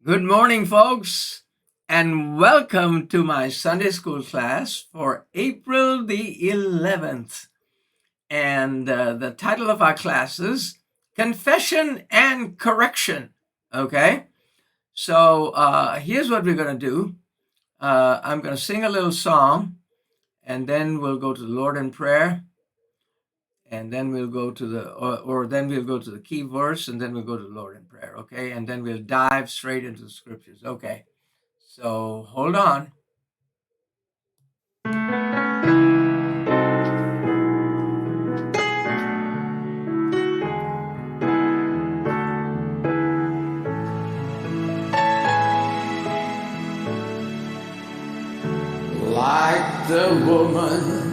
Good morning, folks, and welcome to my Sunday school class for April the 11th. And the title of our class is Confession and Correction. Okay, so here's what we're going to do. I'm going to sing a little song, and then we'll go to the Lord in prayer, and then we'll go to then we'll go to the key verse, and then we'll go to the Lord in prayer. Okay, and then we'll dive straight into the scriptures. Okay. So hold on. Like the woman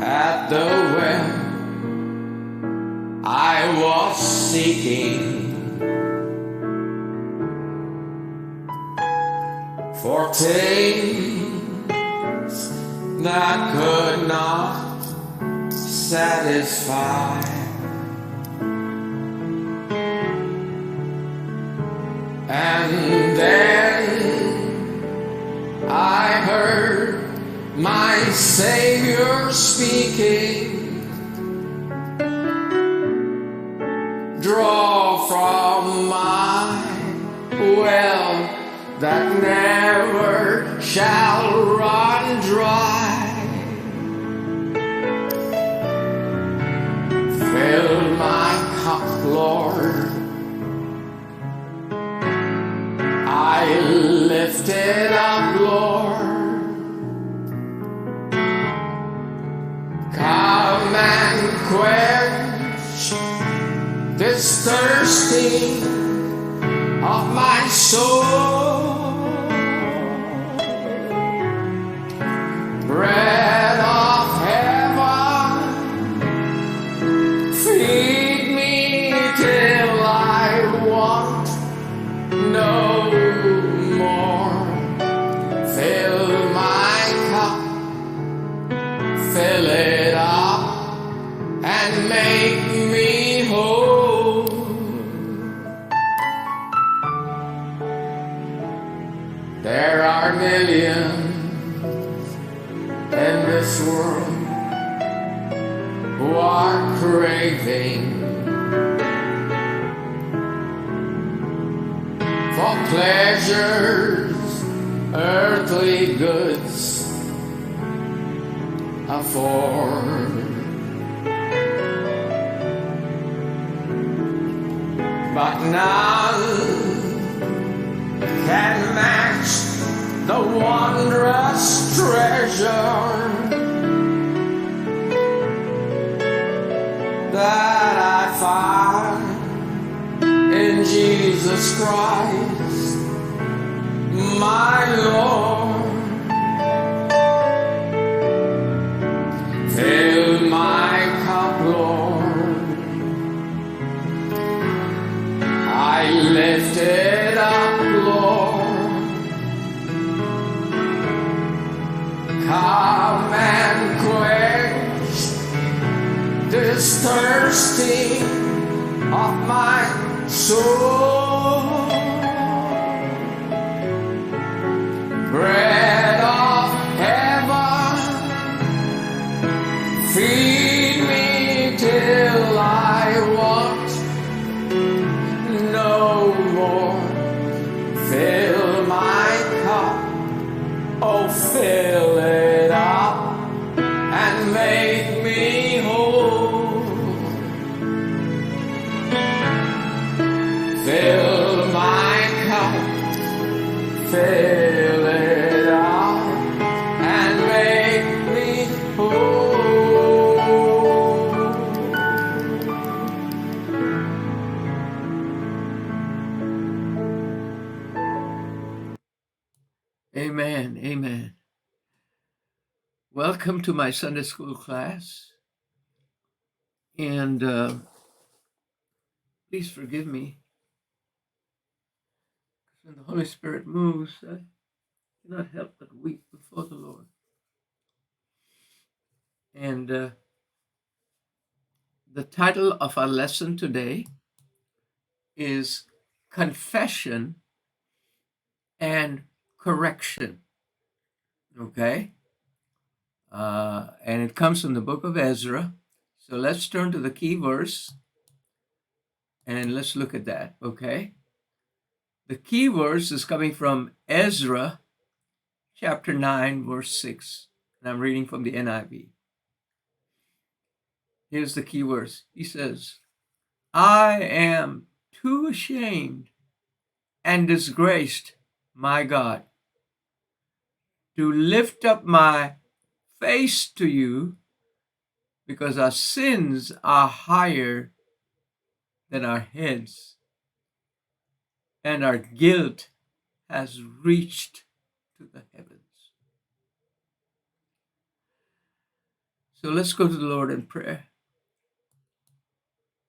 at the well, I was seeking for things that could not satisfy. And then I heard my Savior speaking, draw from my well that never shall run dry. Fill my cup, Lord, I lift it up, Lord. Come and quench this thirsting of my soul. Bread of heaven, feed me till I want no more. Fill my cup, fill it up, and make me whole. There are millions in this world who are craving for pleasures earthly goods afford. But none can match the wondrous treasure that I find in Jesus Christ, my Lord. Fill my cup, Lord, I lift it up, Lord. Come and quench this thirsting of my soul. Bread of heaven, feed me till I want no more. Fill my cup, oh fill it up, and make me whole. Fill my cup, fill it up, and make me whole. Amen. Amen. Welcome to my Sunday school class. And please forgive me. When the Holy Spirit moves, I cannot help but weep before the Lord. And the title of our lesson today is Confession and correction. Okay? And it comes from the book of Ezra. So let's turn to the key verse and let's look at that. Okay? The key verse is coming from Ezra chapter 9, verse 6. And I'm reading from the NIV. Here's the key verse. He says, I am too ashamed and disgraced, my God, to lift up my face to you, because our sins are higher than our heads, and our guilt has reached to the heavens. So let's go to the Lord in prayer.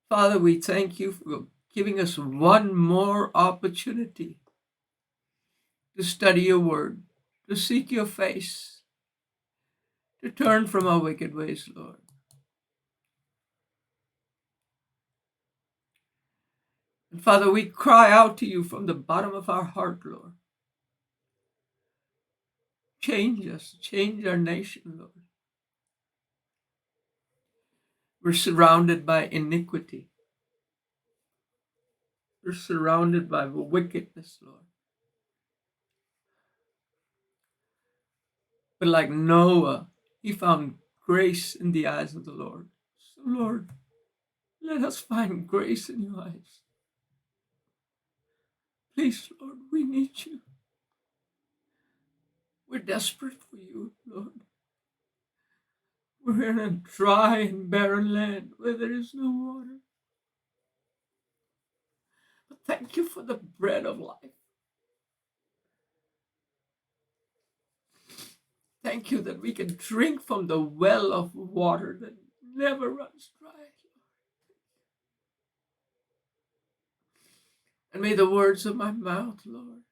Father, we thank you for giving us one more opportunity to study your word, to seek your face, to turn from our wicked ways, Lord. And Father, we cry out to you from the bottom of our heart, Lord. Change us, change our nation, Lord. We're surrounded by iniquity. We're surrounded by wickedness, Lord. But like Noah, he found grace in the eyes of the Lord. So, Lord, let us find grace in your eyes. Please, Lord, we need you. We're desperate for you, Lord. We're in a dry and barren land where there is no water. But thank you for the bread of life. Thank you that we can drink from the well of water that never runs dry. And may the words of my mouth, Lord,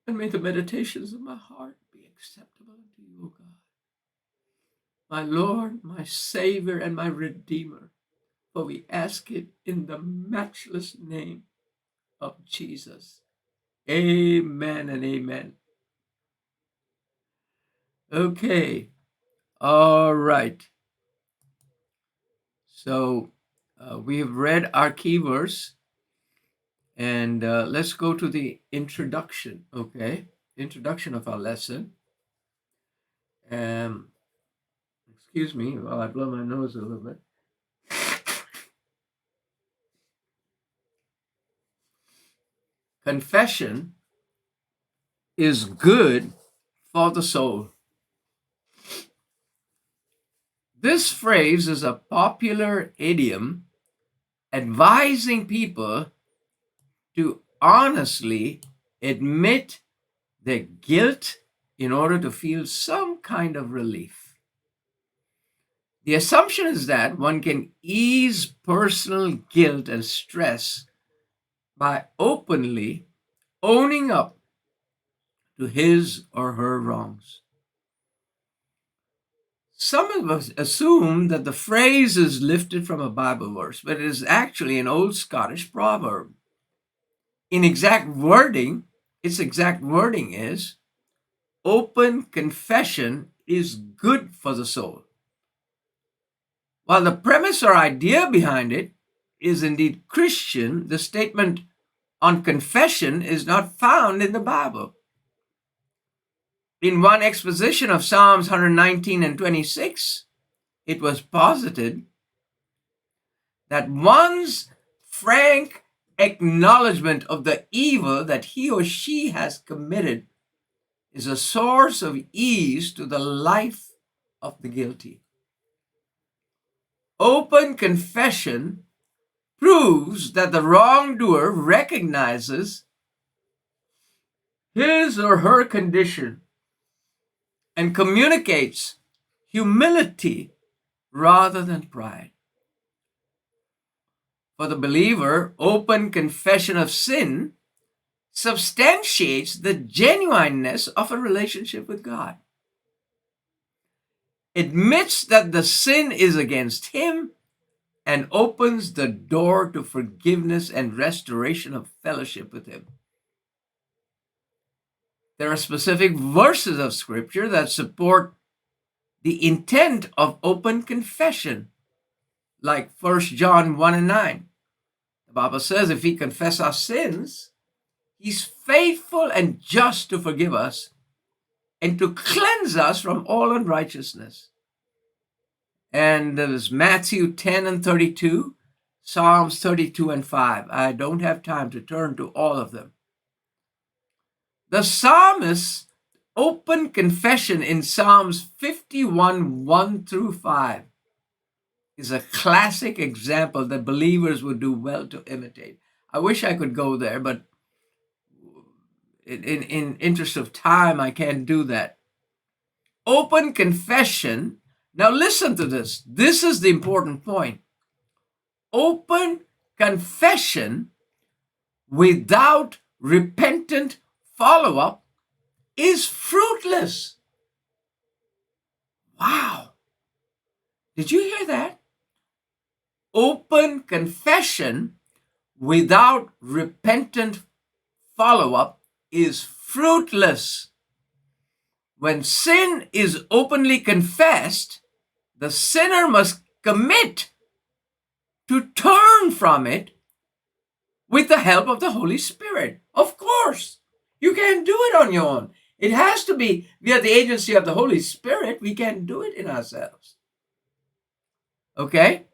and may the meditations of my heart be acceptable unto you, O God. My Lord, my Savior, and my Redeemer, for we ask it in the matchless name of Jesus. Amen and amen. Okay. All right. So we have read our key verse, and let's go to the introduction. Okay. Introduction of our lesson. Excuse me while I blow my nose a little bit. Confession is good for the soul. This phrase is a popular idiom advising people to honestly admit their guilt in order to feel some kind of relief. The assumption is that one can ease personal guilt and stress by openly owning up to his or her wrongs. Some of us assume that the phrase is lifted from a Bible verse, but it is actually an old Scottish proverb. Its exact wording is, open confession is good for the soul. While the premise or idea behind it is indeed Christian, the statement on confession is not found in the Bible. In one exposition of Psalms 119 and 26, it was posited that one's frank acknowledgement of the evil that he or she has committed is a source of ease to the life of the guilty. Open confession proves that the wrongdoer recognizes his or her condition and communicates humility rather than pride. For the believer, open confession of sin substantiates the genuineness of a relationship with God. Admits that the sin is against him and opens the door to forgiveness and restoration of fellowship with him. There are specific verses of Scripture that support the intent of open confession, like 1 John 1 and 9. The Bible says if we confess our sins, He's faithful and just to forgive us and to cleanse us from all unrighteousness. And there's Matthew 10 and 32, Psalms 32 and 5. I don't have time to turn to all of them. The psalmist's open confession in Psalms 51, 1 through 5 is a classic example that believers would do well to imitate. I wish I could go there, but in interest of time, I can't do that. Open confession. Now listen to this. This is the important point. Open confession without repentant follow-up is fruitless. Wow. Did you hear that? Open confession without repentant follow-up is fruitless. When sin is openly confessed, the sinner must commit to turn from it with the help of the Holy Spirit. Of course, you can't do it on your own. It has to be via the agency of the Holy Spirit. We can't do it in ourselves. Okay?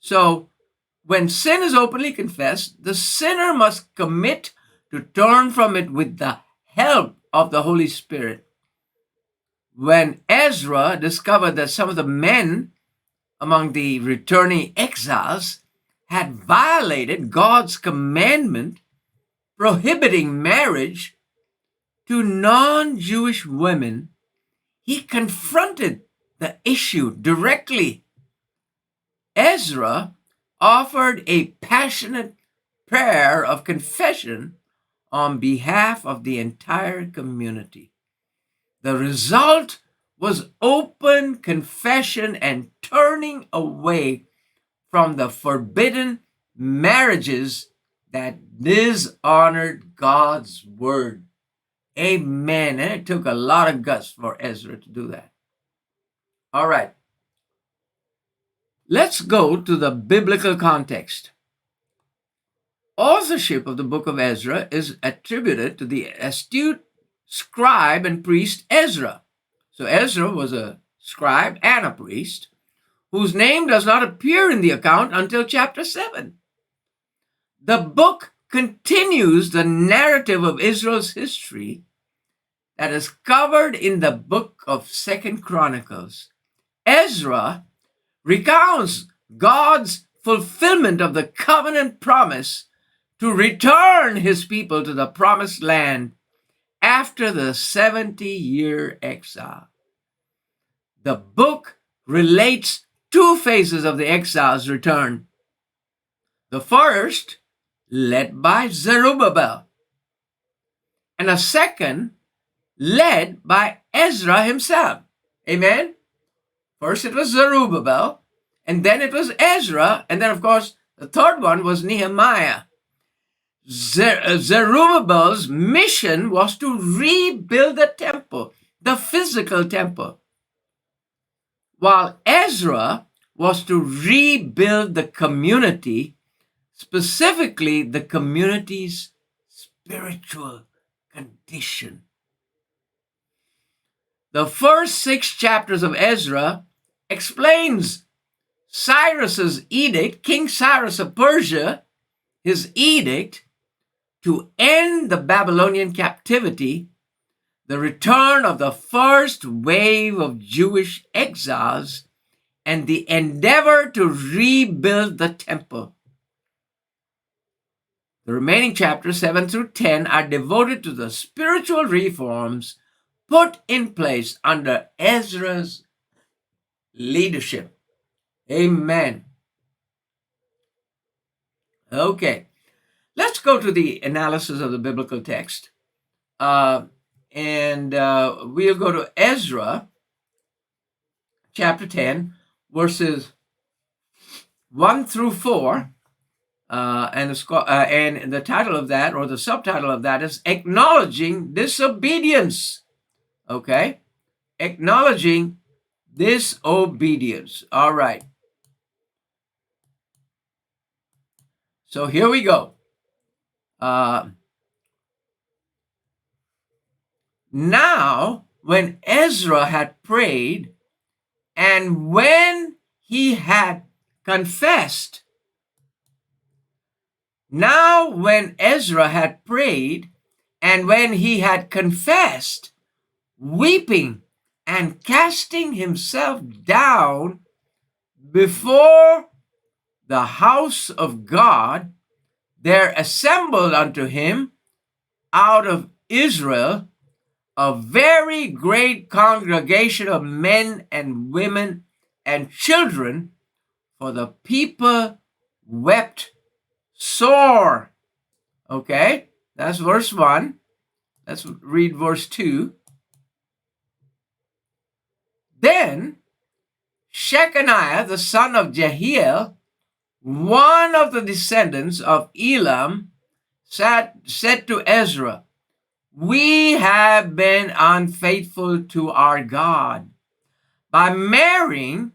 So, when sin is openly confessed, the sinner must commit to turn from it with the help of the Holy Spirit. When Ezra discovered that some of the men among the returning exiles had violated God's commandment prohibiting marriage to non-Jewish women, he confronted the issue directly. Ezra offered a passionate prayer of confession on behalf of the entire community. The result was open confession and turning away from the forbidden marriages that dishonored God's word. Amen. And it took a lot of guts for Ezra to do that. All right. Let's go to the biblical context. Authorship of the book of Ezra is attributed to the astute scribe and priest Ezra. So Ezra was a scribe and a priest whose name does not appear in the account until chapter 7. The book continues the narrative of Israel's history that is covered in the book of 2 Chronicles. Ezra recounts God's fulfillment of the covenant promise to return his people to the promised land after the 70-year exile. The book relates two phases of the exile's return. The first, led by Zerubbabel, and a second, led by Ezra himself. Amen? First it was Zerubbabel, and then it was Ezra, and then of course the third one was Nehemiah. Zerubbabel's mission was to rebuild the temple, the physical temple, while Ezra was to rebuild the community, specifically the community's spiritual condition. The first 6 chapters of Ezra explains Cyrus's edict, King Cyrus of Persia, his edict to end the Babylonian captivity, the return of the first wave of Jewish exiles, and the endeavor to rebuild the temple. The remaining chapters 7 through 10 are devoted to the spiritual reforms put in place under Ezra's leadership. Amen. Okay, let's go to the analysis of the biblical text. We'll go to Ezra chapter 10, verses 1 through 4. And the title of that, or the subtitle of that, is Acknowledging Disobedience. Okay? Acknowledging disobedience. All right. So here we go. Now, when Ezra had prayed, and when he had confessed, now when Ezra had prayed, and when he had confessed, weeping and casting himself down before the house of God, there assembled unto him out of Israel a very great congregation of men and women and children, for the people wept sore. Okay, that's verse 1. Let's read verse 2. Then Shechaniah, the son of Jehiel, one of the descendants of Elam, said to Ezra, "We have been unfaithful to our God by marrying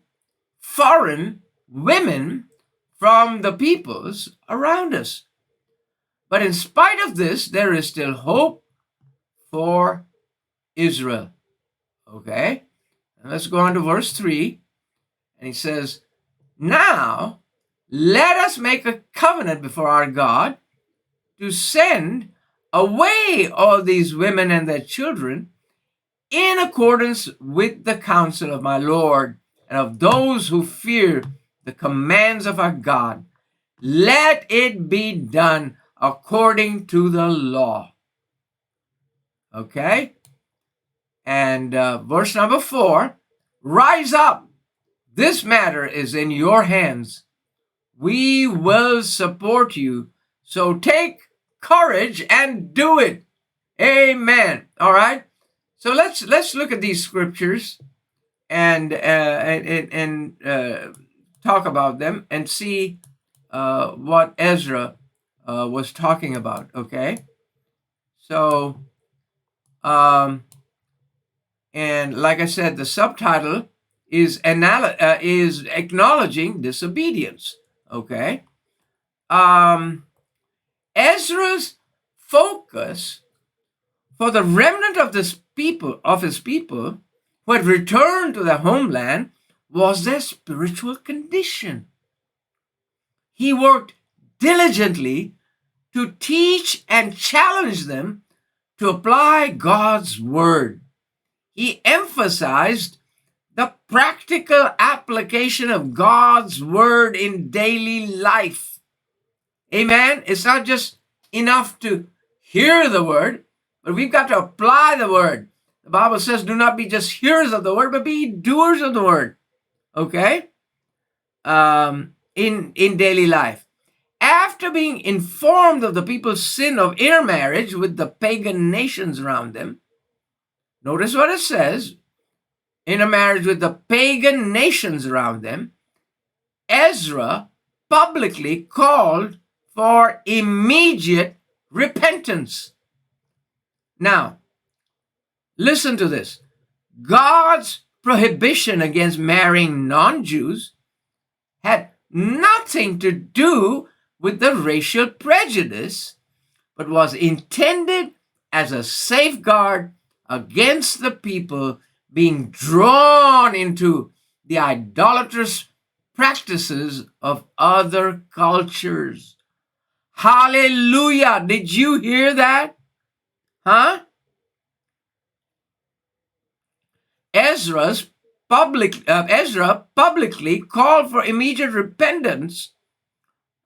foreign women from the peoples around us. But in spite of this, there is still hope for Israel." Okay, and let's go on to verse 3. And he says, "Now let us make a covenant before our God to send away all these women and their children in accordance with the counsel of my Lord and of those who fear the commands of our God. Let it be done according to the law." Okay? And verse number 4, "Rise up. This matter is in your hands. We will support you. So take courage and do it." Amen. All right. So let's look at these scriptures and talk about them and see what Ezra was talking about. Okay. So, and like I said, the subtitle is Acknowledging Disobedience. Okay. Ezra's focus for the remnant of his people who had returned to their homeland was their spiritual condition. He worked diligently to teach and challenge them to apply God's word. He emphasized the practical application of God's word in daily life. Amen. It's not just enough to hear the word, but we've got to apply the word. The Bible says, "Do not be just hearers of the word, but be doers of the word." Okay? In daily life. After being informed of the people's sin of intermarriage with the pagan nations around them, notice what it says: intermarriage with the pagan nations around them, Ezra publicly called for immediate repentance. Now, listen to this. God's prohibition against marrying non-Jews had nothing to do with the racial prejudice, but was intended as a safeguard against the people being drawn into the idolatrous practices of other cultures. Hallelujah! Did you hear that? Huh? Ezra publicly called for immediate repentance.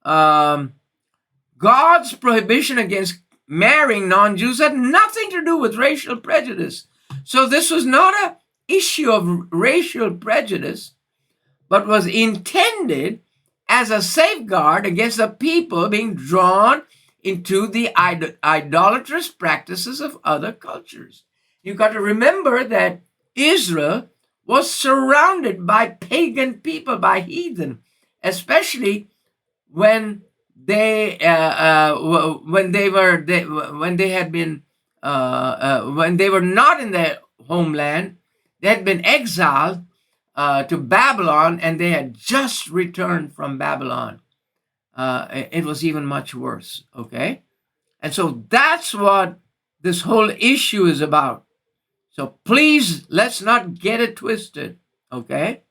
God's prohibition against marrying non-Jews had nothing to do with racial prejudice. So this was not an issue of racial prejudice, but was intended as a safeguard against the people being drawn into the idolatrous practices of other cultures. You've got to remember that Israel was surrounded by pagan people, by heathen, especially when they when they were not in their homeland, they had been exiled to Babylon, and they had just returned from Babylon. It was even much worse. Okay, and so that's what this whole issue is about. So please, let's not get it twisted. Okay.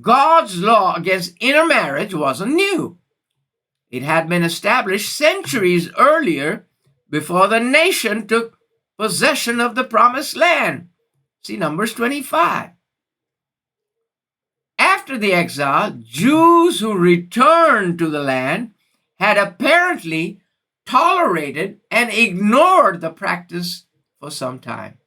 God's law against intermarriage wasn't new. It had been established centuries earlier, before the nation took possession of the promised land. See Numbers 25. After the exile, Jews who returned to the land had apparently tolerated and ignored the practice for some time.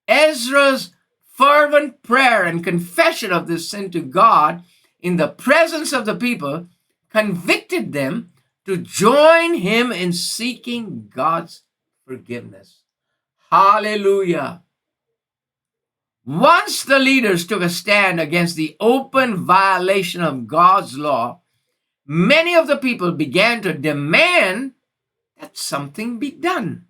Ezra's fervent prayer and confession of this sin to God in the presence of the people convicted them to join him in seeking God's forgiveness. Hallelujah. Once the leaders took a stand against the open violation of God's law, many of the people began to demand that something be done.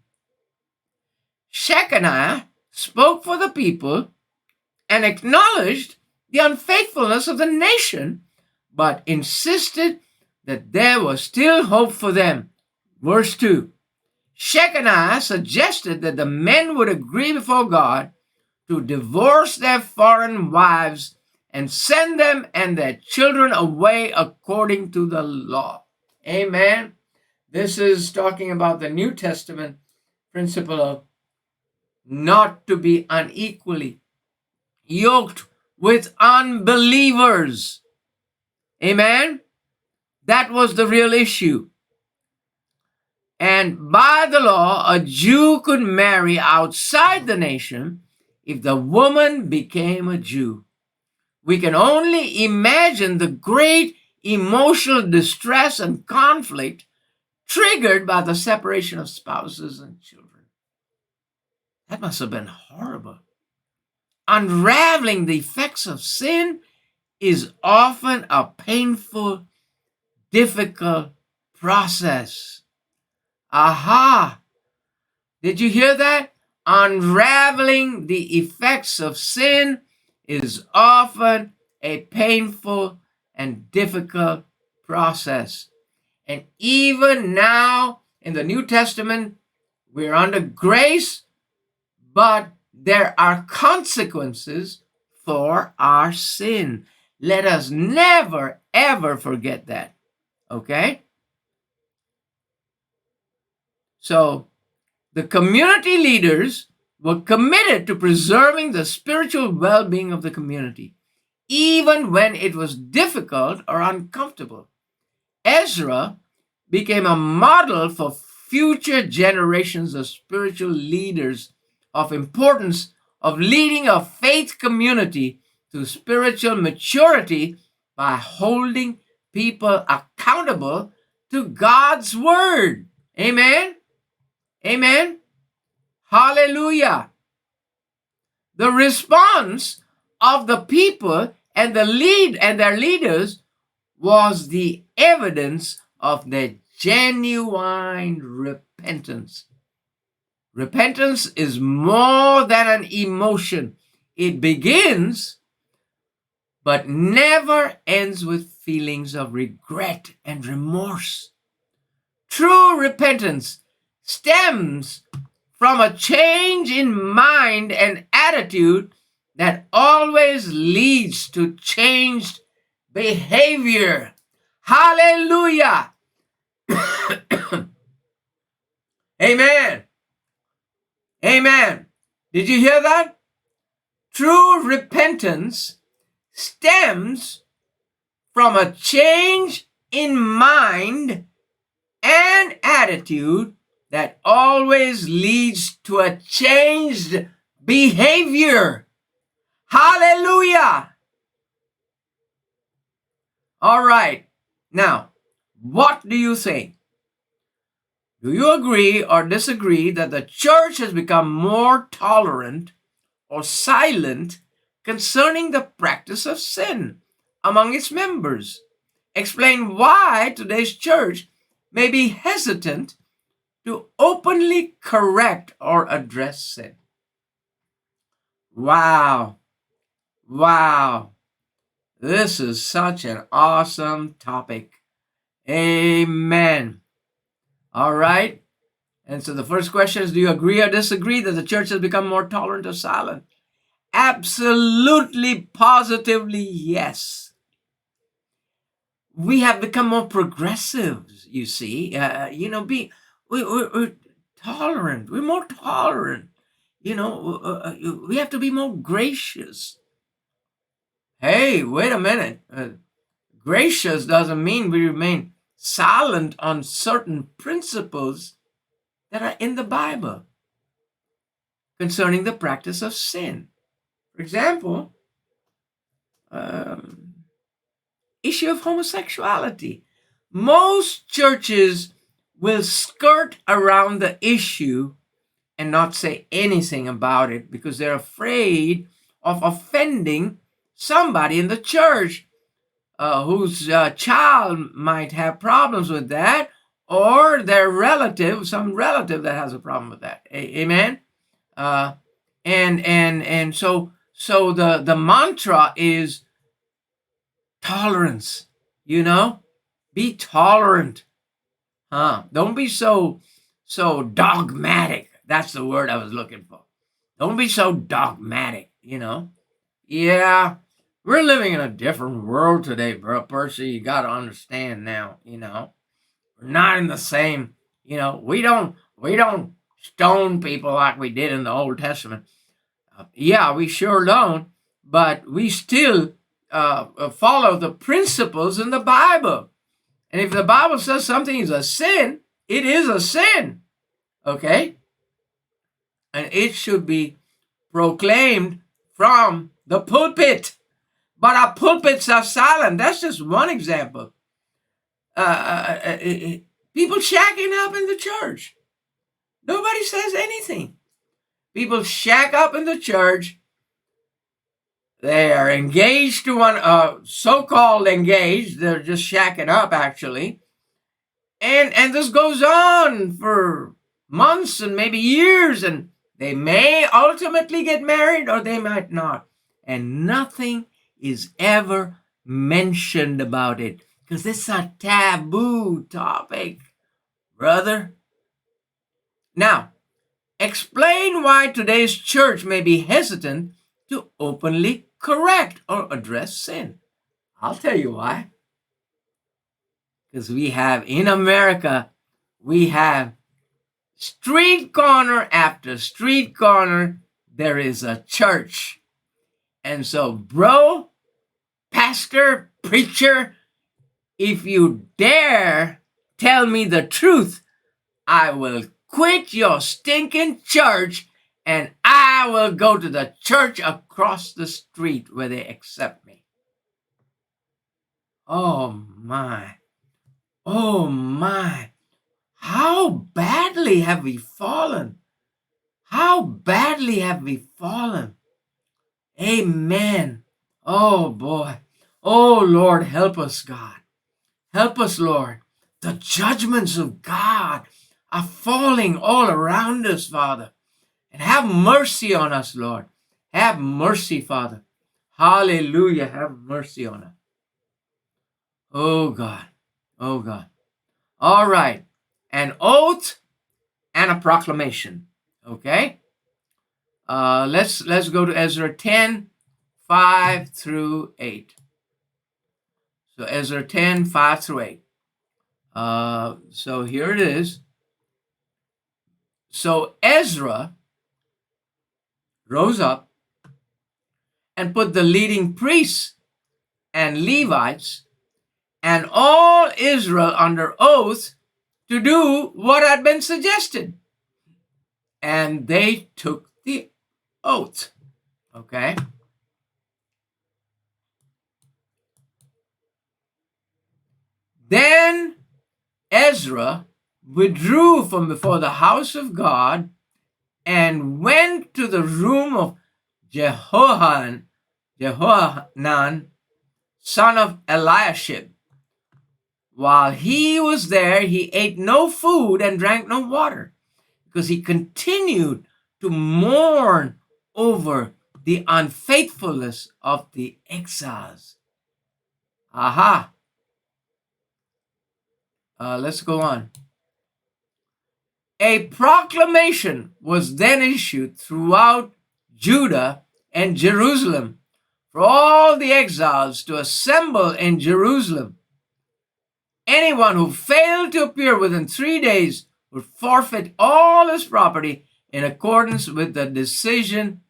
Shechaniah spoke for the people and acknowledged the unfaithfulness of the nation, but insisted that there was still hope for them. Verse 2. Shechaniah suggested that the men would agree before God to divorce their foreign wives and send them and their children away according to the law. Amen. This is talking about the New Testament principle of not to be unequally yoked with unbelievers. Amen. That was the real issue. And by the law, a Jew could marry outside the nation if the woman became a Jew. We can only imagine the great emotional distress and conflict triggered by the separation of spouses and children. That must have been horrible. Unraveling the effects of sin is often a painful, difficult process. Aha! Did you hear that? Unraveling the effects of sin is often a painful and difficult process. And even now in the New Testament, we're under grace, but there are consequences for our sin. Let us never, ever forget that. Okay? So, the community leaders were committed to preserving the spiritual well-being of the community, even when it was difficult or uncomfortable. Ezra became a model for future generations of spiritual leaders of importance of leading a faith community to spiritual maturity by holding people accountable to God's word. Amen? Amen? Hallelujah. The response of the people and their leaders was the evidence of their genuine repentance. Repentance is more than an emotion. It begins but never ends with feelings of regret and remorse. True repentance stems from a change in mind and attitude that always leads to changed behavior. Hallelujah. Amen. Amen. Did you hear that? True repentance stems from a change in mind and attitude that always leads to a changed behavior. Hallelujah. All right. Now, what do you think? Do you agree or disagree that the church has become more tolerant or silent concerning the practice of sin among its members? Explain why today's church may be hesitant to openly correct or address sin. Wow. Wow. This is such an awesome topic. Amen. All right. And so the first question is, do you agree or disagree that the church has become more tolerant or silent? Absolutely, positively, yes. We have become more progressive, you see. We're tolerant. We're more tolerant. We have to be more gracious. Hey, wait a minute. Gracious doesn't mean we remain silent on certain principles that are in the Bible concerning the practice of sin. For example, issue of homosexuality. Most churches will skirt around the issue and not say anything about it because they're afraid of offending somebody in the church whose child might have problems with that, or their relative, some relative that has a problem with that. Amen. And so the mantra is tolerance. Be tolerant. Don't be so dogmatic. That's the word I was looking for. Don't be so dogmatic. Yeah, we're living in a different world today, bro. Percy, you got to understand now. We're not in the same. We don't stone people like we did in the Old Testament. Yeah, we sure don't. But we still follow the principles in the Bible. And if the Bible says something is a sin, it is a sin. Okay? And it should be proclaimed from the pulpit. But our pulpits are silent. That's just one example. People shacking up in the church. Nobody says anything. People shack up in the church. They are engaged to one, so-called engaged. They're just shacking up, actually. And this goes on for months and maybe years. And they may ultimately get married or they might not. And nothing is ever mentioned about it because it's a taboo topic, brother. Now, explain why today's church may be hesitant to openly correct or address sin. I'll tell you why. Because in America, we have street corner after street corner, there is a church. And so, bro, pastor, preacher, if you dare tell me the truth, I will quit your stinking church and I will go to the church across the street where they accept me. Oh my. Oh my. How badly have we fallen? How badly have we fallen? Amen. Oh boy. Oh Lord, help us, God. Help us, Lord. The judgments of God are falling all around us, Father. And have mercy on us, Lord. Have mercy, Father. Hallelujah. Have mercy on us. Oh God. Oh God. All right. An oath and a proclamation. Okay? Let's go to Ezra 10, 5 through 8. So Ezra 10, 5 through 8. So here it is. So Ezra rose up and put the leading priests and Levites and all Israel under oath to do what had been suggested. And they took the oath. Okay? Then Ezra withdrew from before the house of God and went to the room of Jehohanan, son of Eliashib, while he was there, he ate no food and drank no water, because he continued to mourn over the unfaithfulness of the exiles. Aha. Let's go on. A proclamation was then issued throughout Judah and Jerusalem for all the exiles to assemble in Jerusalem. Anyone who failed to appear within 3 days would forfeit all his property in accordance with the decision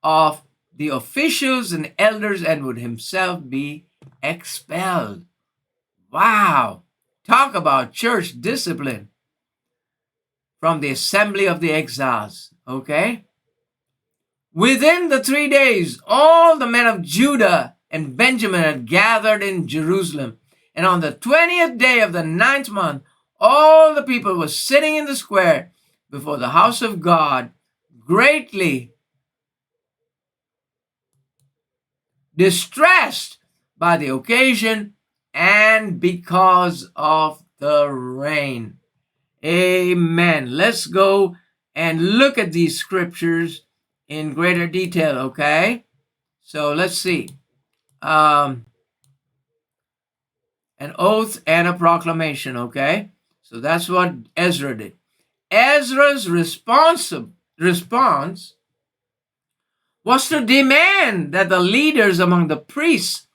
of the officials and elders, and would himself be expelled. Wow. Talk about church discipline from the assembly of the exiles. Okay? Within the 3 days, all the men of Judah and Benjamin had gathered in Jerusalem. And on the 20th day of the 9th month, all the people were sitting in the square before the house of God, greatly distressed by the occasion and because of the rain. Amen. Let's go and look at these scriptures in greater detail, okay? So let's see. An oath and a proclamation, okay? So that's what Ezra did. Ezra's response was to demand that the leaders among the priests,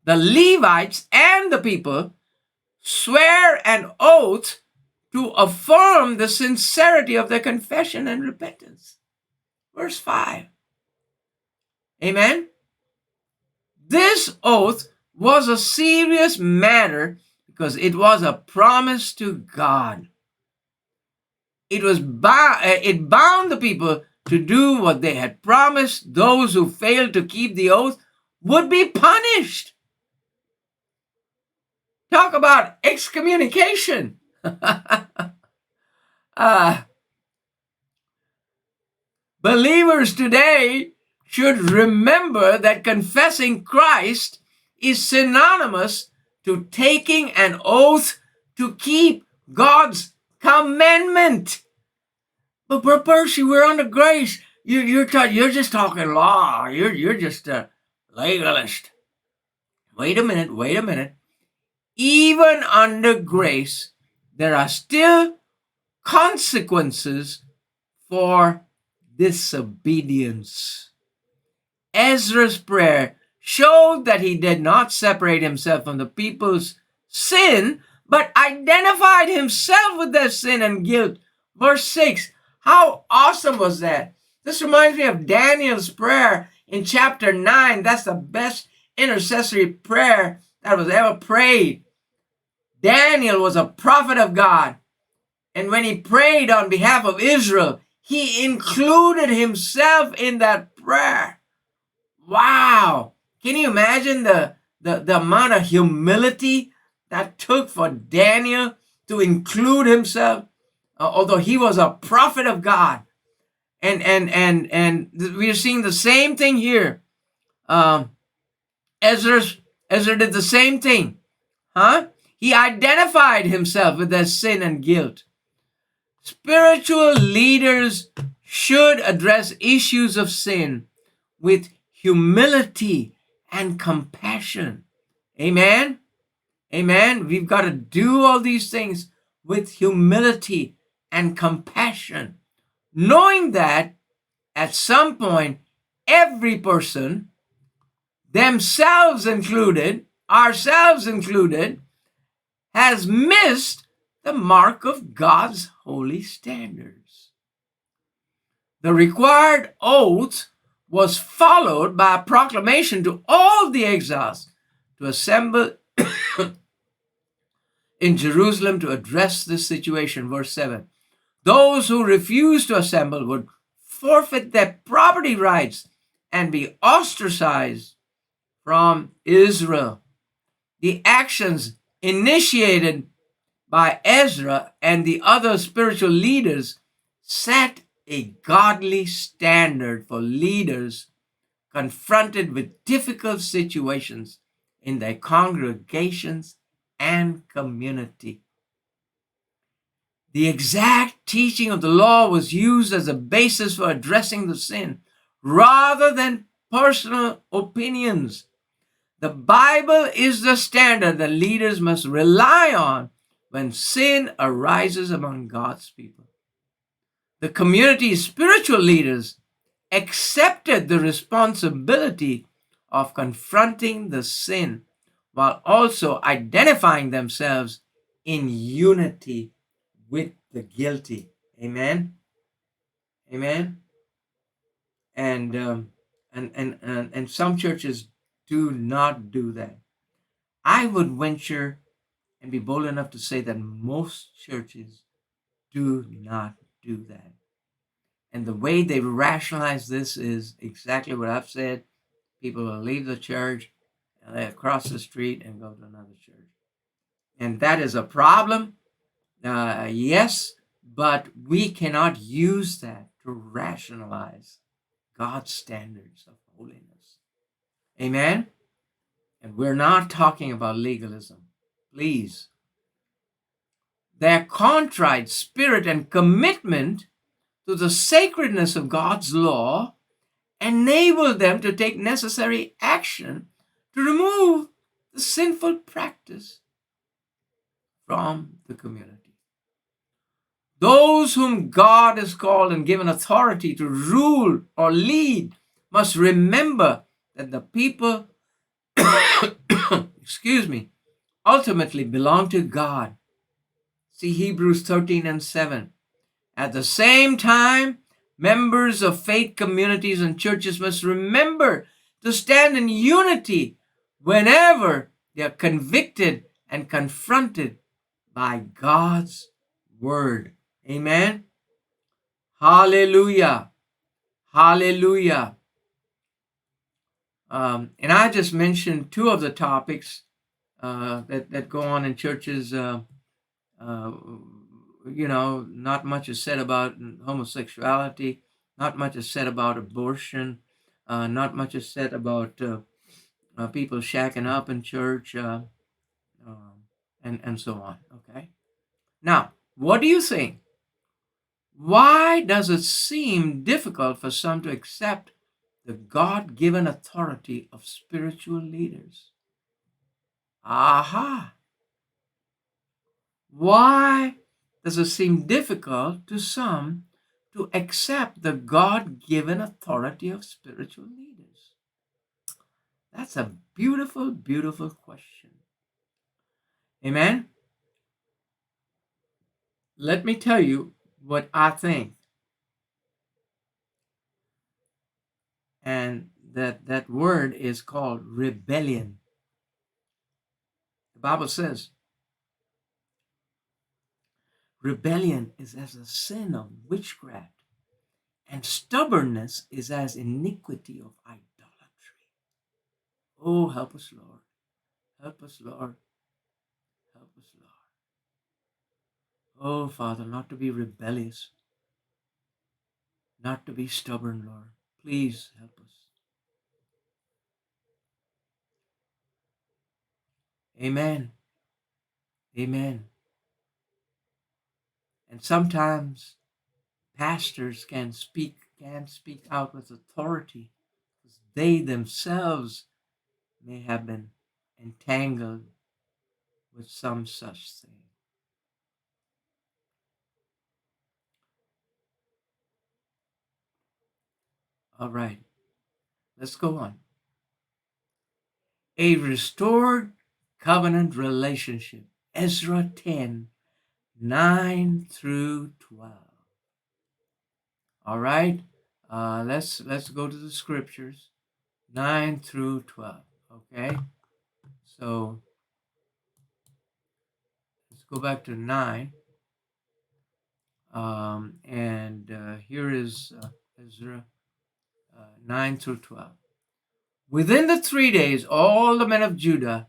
the Levites, and the people swear an oath to affirm the sincerity of their confession and repentance. Verse 5. Amen? This oath was a serious matter because it was a promise to God. It bound the people to do what they had promised. Those who failed to keep the oath would be punished. Talk about excommunication. Believers today should remember that confessing Christ is synonymous to taking an oath to keep God's commandment. But Brother Percy, we're under grace. You're just talking law. You're just a legalist. Wait a minute. Even under grace, there are still consequences for disobedience. Ezra's prayer showed that he did not separate himself from the people's sin, but identified himself with their sin and guilt. Verse 6, how awesome was that? This reminds me of Daniel's prayer in chapter 9. That's the best intercessory prayer that was ever prayed. Daniel was a prophet of God, and when he prayed on behalf of Israel, he included himself in that prayer. Wow. Can you imagine the amount of humility that took for Daniel to include himself, although he was a prophet of God? And we are seeing the same thing here. Ezra did the same thing. He identified himself with their sin and guilt. Spiritual leaders should address issues of sin with humility and compassion. Amen? Amen? We've got to do all these things with humility and compassion, knowing that at some point, every person, themselves included, ourselves included, has missed the mark of God's holy standards. The required oath was followed by a proclamation to all the exiles to assemble in Jerusalem to address this situation. Verse 7. Those who refused to assemble would forfeit their property rights and be ostracized from Israel. The actions initiated by Ezra and the other spiritual leaders set a godly standard for leaders confronted with difficult situations in their congregations and community. The exact teaching of the law was used as a basis for addressing the sin rather than personal opinions. The Bible is the standard that leaders must rely on when sin arises among God's people. The community's spiritual leaders accepted the responsibility of confronting the sin while also identifying themselves in unity with the guilty. Amen. Amen. And some churches do not do that. I would venture and be bold enough to say that most churches do not do that. And the way they rationalize this is exactly what I've said. People will leave the church and they cross the street and go to another church. And that is a problem. Yes, but we cannot use that to rationalize God's standards of holiness. Amen? And we're not talking about legalism. Please. Their contrite spirit and commitment to the sacredness of God's law enable them to take necessary action to remove the sinful practice from the community. Those whom God has called and given authority to rule or lead must remember that the people, ultimately belong to God. See Hebrews 13:7. At the same time, members of faith communities and churches must remember to stand in unity whenever they are convicted and confronted by God's word. Amen. Hallelujah. Hallelujah. And I just mentioned two of the topics that go on in churches. Not much is said about homosexuality. Not much is said about abortion. Not much is said about people shacking up in church, and so on. Okay. Now, what do you think? Why does it seem difficult for some to accept the God-given authority of spiritual leaders? Aha! Why does it seem difficult to some to accept the God-given authority of spiritual leaders? That's a beautiful, beautiful question. Amen? Let me tell you what I think. And that word is called rebellion. The Bible says, rebellion is as a sin of witchcraft, and stubbornness is as iniquity of idolatry. Oh, help us, Lord. Help us, Lord. Help us, Lord. Oh, Father, not to be rebellious, not to be stubborn, Lord. Please help us. Amen. Amen. And sometimes pastors can speak out with authority because they themselves may have been entangled with some such thing. All right, let's go on. A restored covenant relationship. Ezra 10, 9 through 12. All right, let's go to the scriptures, 9 through 12. Okay, so let's go back to 9. And here is Ezra 9 through 12. Within the 3 days, all the men of Judah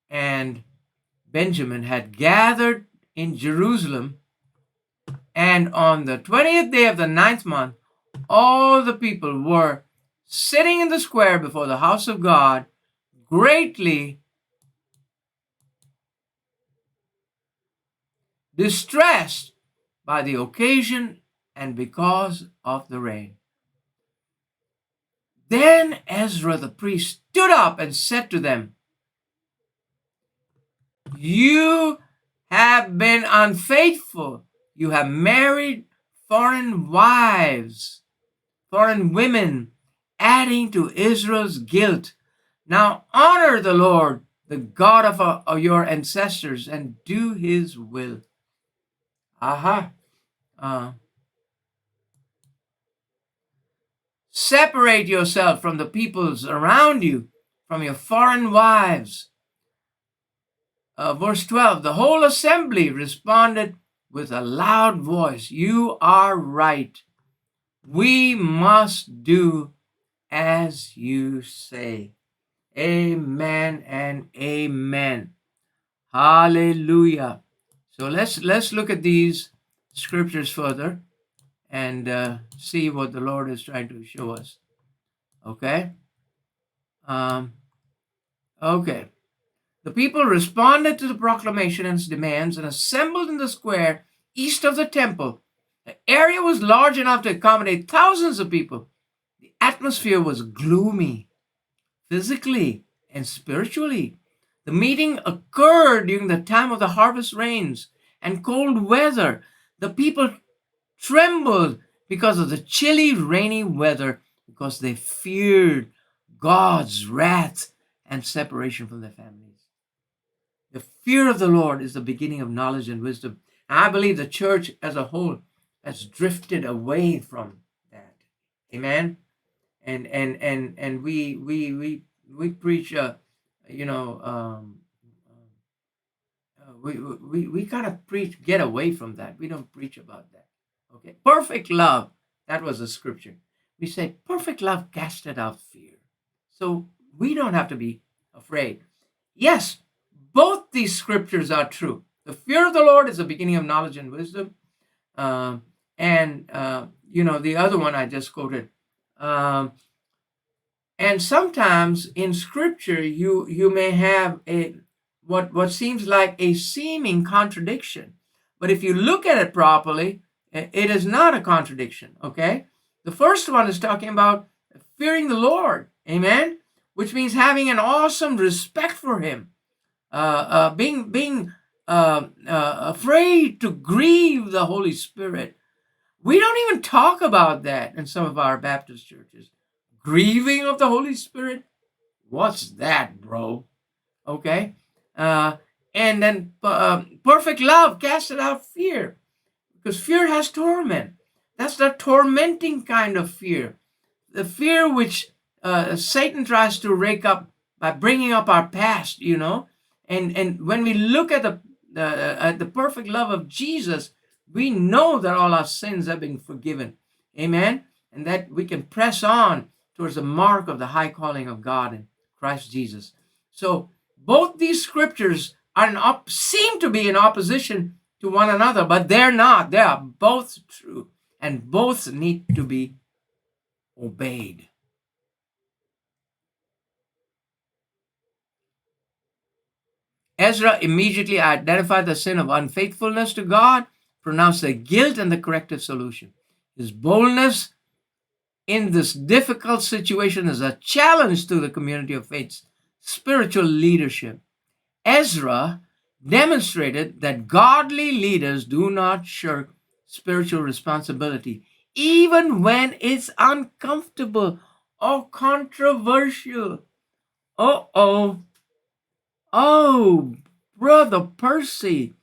and Benjamin had gathered in Jerusalem, and on the 20th day of the 9th month, all the people were sitting in the square before the house of God, greatly distressed by the occasion and because of the rain. Then Ezra the priest stood up and said to them, "You have been unfaithful. You have married foreign wives, foreign women, adding to Israel's guilt. Now honor the Lord, the God of your ancestors, and do his will." Aha. Separate yourself from the peoples around you, from your foreign wives. Verse 12, the whole assembly responded with a loud voice, "You are right. We must do as you say." Amen and amen. Hallelujah. So let's look at these scriptures further and see what the Lord is trying to show us. Okay. Okay. The people responded to the proclamation and its demands and assembled in the square east of the temple. The area was large enough to accommodate thousands of people. The atmosphere was gloomy, physically and spiritually. The meeting occurred during the time of the harvest rains and cold weather. The people trembled because of the chilly, rainy weather, because they feared God's wrath and separation from their families. The fear of the Lord is the beginning of knowledge and wisdom. And I believe the church as a whole has drifted away from that. Amen. And we preach, we kind of preach, get away from that. We don't preach about that. Okay. Perfect love. That was the scripture. We say perfect love casted out fear. So we don't have to be afraid. Yes, both these scriptures are true. The fear of the Lord is the beginning of knowledge and wisdom. The other one I just quoted. And sometimes in scripture, you may have what seems like a seeming contradiction. But if you look at it properly, it is not a contradiction, okay? The first one is talking about fearing the Lord, amen? Which means having an awesome respect for him. Being afraid to grieve the Holy Spirit. We don't even talk about that in some of our Baptist churches. Grieving of the Holy Spirit? What's that, bro? Okay. And then perfect love casted out fear, because fear has torment. That's the tormenting kind of fear. The fear which Satan tries to rake up by bringing up our past, And when we look at the perfect love of Jesus, we know that all our sins have been forgiven. Amen? And that we can press on towards the mark of the high calling of God in Christ Jesus. So both these scriptures seem to be in opposition to one another, but they're not. They are both true, and both need to be obeyed. Ezra immediately identified the sin of unfaithfulness to God, pronounced the guilt, and the corrective solution. His boldness in this difficult situation is a challenge to the community of faith's spiritual leadership. Ezra demonstrated that godly leaders do not shirk spiritual responsibility, even when it's uncomfortable or controversial. Oh, Brother Percy,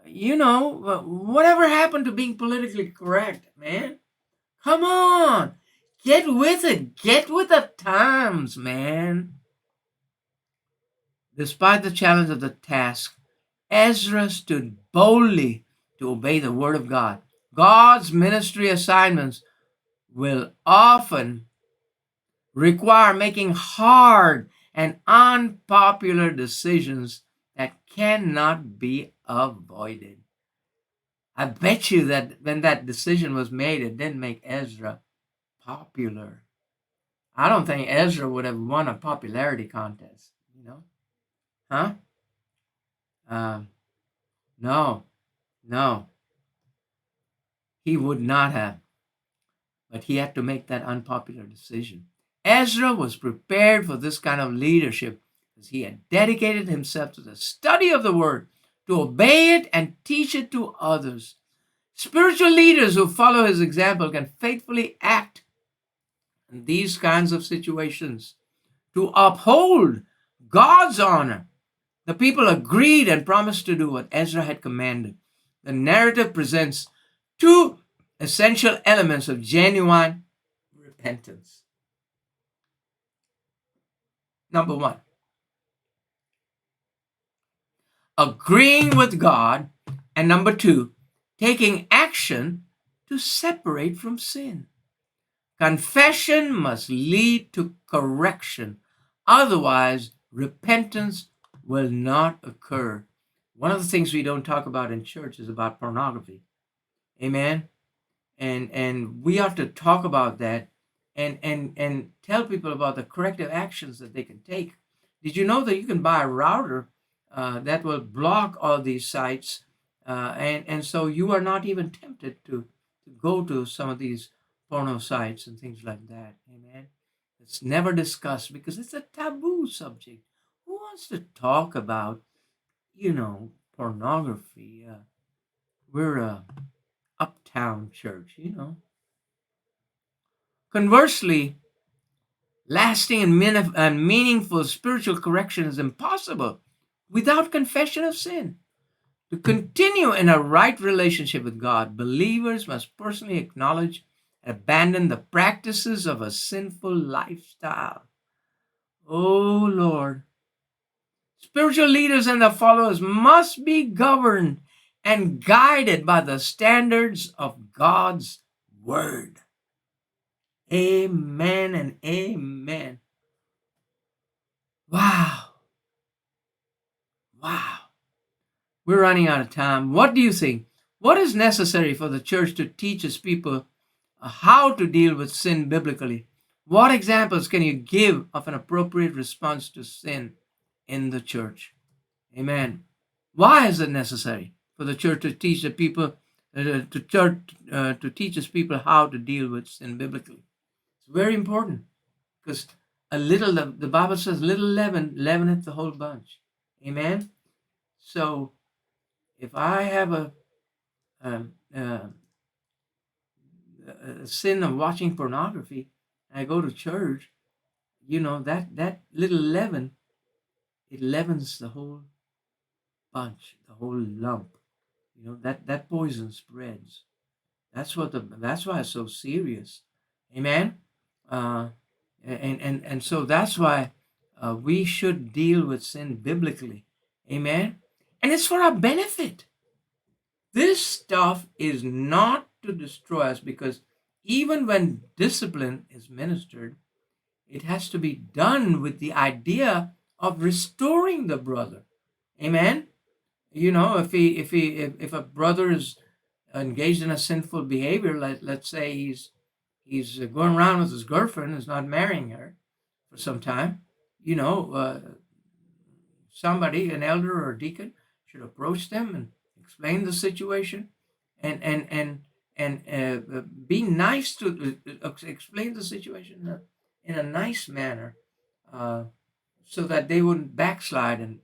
whatever happened to being politically correct, man? Come on, get with it. Get with the times, man. Despite the challenge of the task, Ezra stood boldly to obey the word of God. God's ministry assignments will often require making hard and unpopular decisions that cannot be avoided. I bet you that when that decision was made, it didn't make Ezra popular. I don't think Ezra would have won a popularity contest, Huh? No. No, he would not have. But he had to make that unpopular decision. Ezra was prepared for this kind of leadership because he had dedicated himself to the study of the word, to obey it and teach it to others. Spiritual leaders who follow his example can faithfully act in these kinds of situations to uphold God's honor. The people agreed and promised to do what Ezra had commanded. The narrative presents two essential elements of genuine repentance. Number one, agreeing with God, and number two, taking action to separate from sin. Confession must lead to correction, otherwise, repentance will not occur. One of the things we don't talk about in church is about pornography. Amen. And we ought to talk about that and tell people about the corrective actions that they can take. Did you know that you can buy a router that will block all these sites, and so you are not even tempted to go to some of these porno sites and things like that. Amen. It's never discussed because it's a taboo subject. Who wants to talk about, pornography? We're a uptown church. Conversely, lasting and meaningful spiritual correction is impossible without confession of sin. To continue in a right relationship with God, believers must personally acknowledge and abandon the practices of a sinful lifestyle. Oh Lord. Spiritual leaders and their followers must be governed and guided by the standards of God's Word. Amen and amen. Wow. We're running out of time. What do you think? What is necessary for the church to teach its people how to deal with sin biblically? What examples can you give of an appropriate response to sin in the church? Amen. Why is it necessary for the church to teach the people to teach its people how to deal with sin biblically? It's very important because the Bible says, little leaven leaveneth the whole bunch. Amen. So if I have a sin of watching pornography, and I go to church, that little leaven, it leavens the whole bunch, the whole lump. That poison spreads. That's why it's so serious. Amen. And so that's why we should deal with sin biblically. Amen. And it's for our benefit. This stuff is not to destroy us, because even when discipline is ministered, it has to be done with the idea of restoring the brother. Amen. If a brother is engaged in a sinful behavior, let's say he's going around with his girlfriend, is not marrying her for some time, somebody, an elder or a deacon, should approach them and explain the situation, and be nice to explain the situation in a nice manner, so that they wouldn't backslide and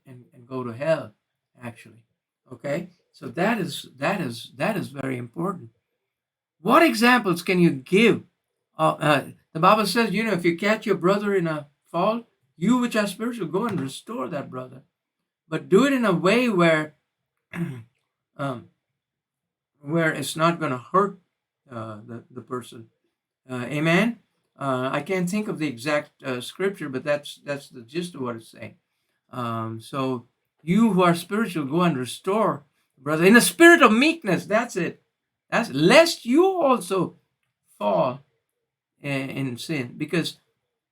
go to hell. Actually, okay. So that is very important. What examples can you give? The Bible says, if you catch your brother in a fault, you which are spiritual, go and restore that brother, but do it in a way where it's not going to hurt the person. Amen. I can't think of the exact scripture, but that's the gist of what it's saying. So you who are spiritual, go and restore brother in a spirit of meekness. That's it. That's lest you also fall in sin. Because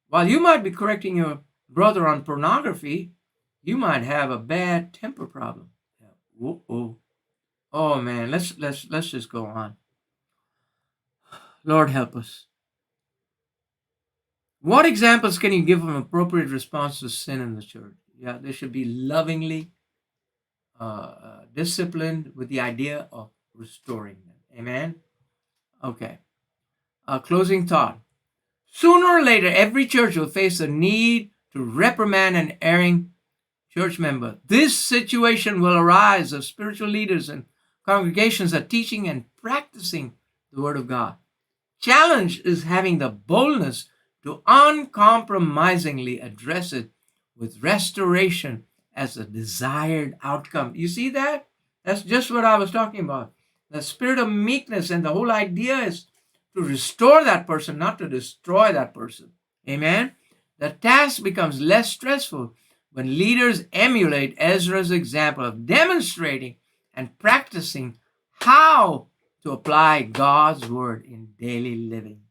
while you might be correcting your brother on pornography, you might have a bad temper problem. Oh man, let's just go on. Lord help us. What examples can you give of an appropriate response to sin in the church? Yeah, they should be lovingly disciplined with the idea of restoring them. Amen? Okay. Closing thought. Sooner or later, every church will face the need to reprimand an erring church member. This situation will arise of spiritual leaders and congregations are teaching and practicing the Word of God. Challenge is having the boldness to uncompromisingly address it with restoration as a desired outcome. You see that? That's just what I was talking about. The spirit of meekness, and the whole idea is to restore that person, not to destroy that person. Amen? The task becomes less stressful when leaders emulate Ezra's example of demonstrating and practicing how to apply God's word in daily living.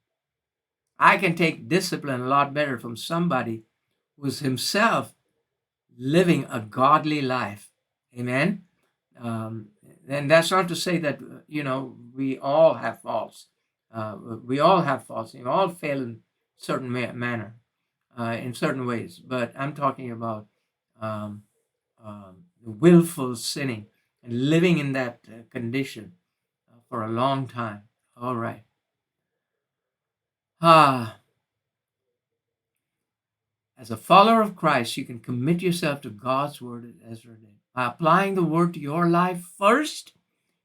I can take discipline a lot better from somebody who's himself living a godly life. Amen? And that's not to say that, we all have faults. We all have faults. We all fail in certain manner, in certain ways. But I'm talking about willful sinning and living in that condition for a long time. All right. As a follower of Christ, you can commit yourself to God's word as Ezra did by applying the word to your life first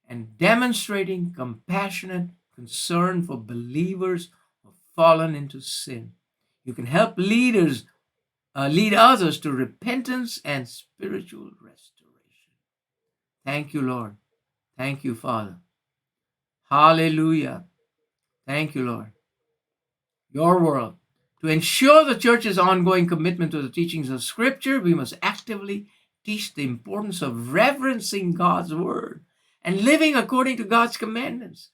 and demonstrating compassionate concern for believers who have fallen into sin. You can help lead others to repentance and spiritual restoration. Thank you, Lord. Thank you, Father. Hallelujah. Thank you, Lord. Your world. To ensure the church's ongoing commitment to the teachings of Scripture, we must actively teach the importance of reverencing God's word and living according to God's commandments.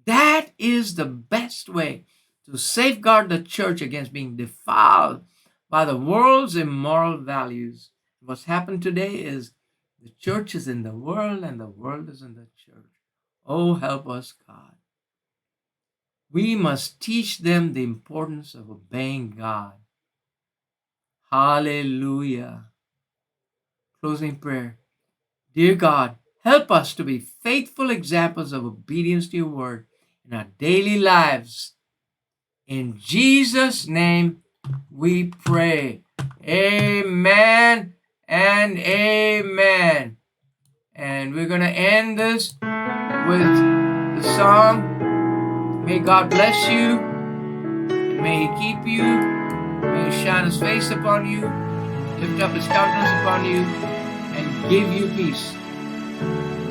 That is the best way to safeguard the church against being defiled by the world's immoral values. What's happened today is the church is in the world and the world is in the church. Oh, help us, God. We must teach them the importance of obeying God. Hallelujah. Closing prayer. Dear God, help us to be faithful examples of obedience to your word in our daily lives. In Jesus' name we pray. Amen and amen. And we're going to end this with the song, May God bless you, and may he keep you, may he shine his face upon you, lift up his countenance upon you, and give you peace.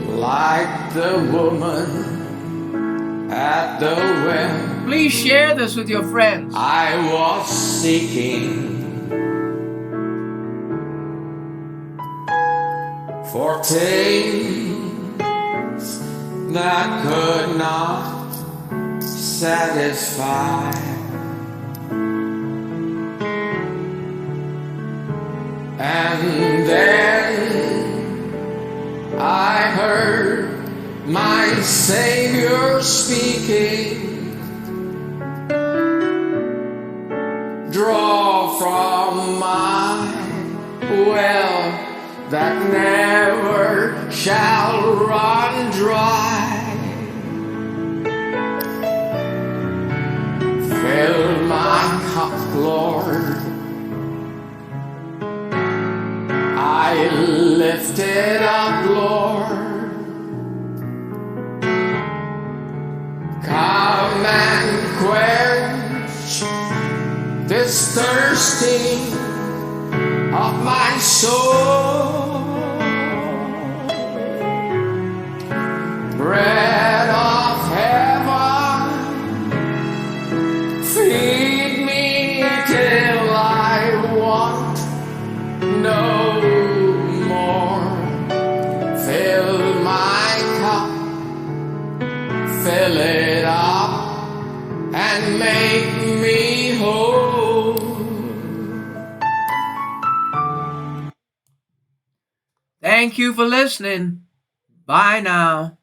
Like the woman at the well, Please share this with your friends. I was seeking for things that could not satisfy. And then I heard my Savior speaking, draw from my well that never shall run dry. Fill my cup, Lord. I lift it up, Lord. Come and quench this thirsting of my soul. Bread of heaven, feed me till I want no more. Fill my cup, fill it up, and make me whole. Thank you for listening. Bye now.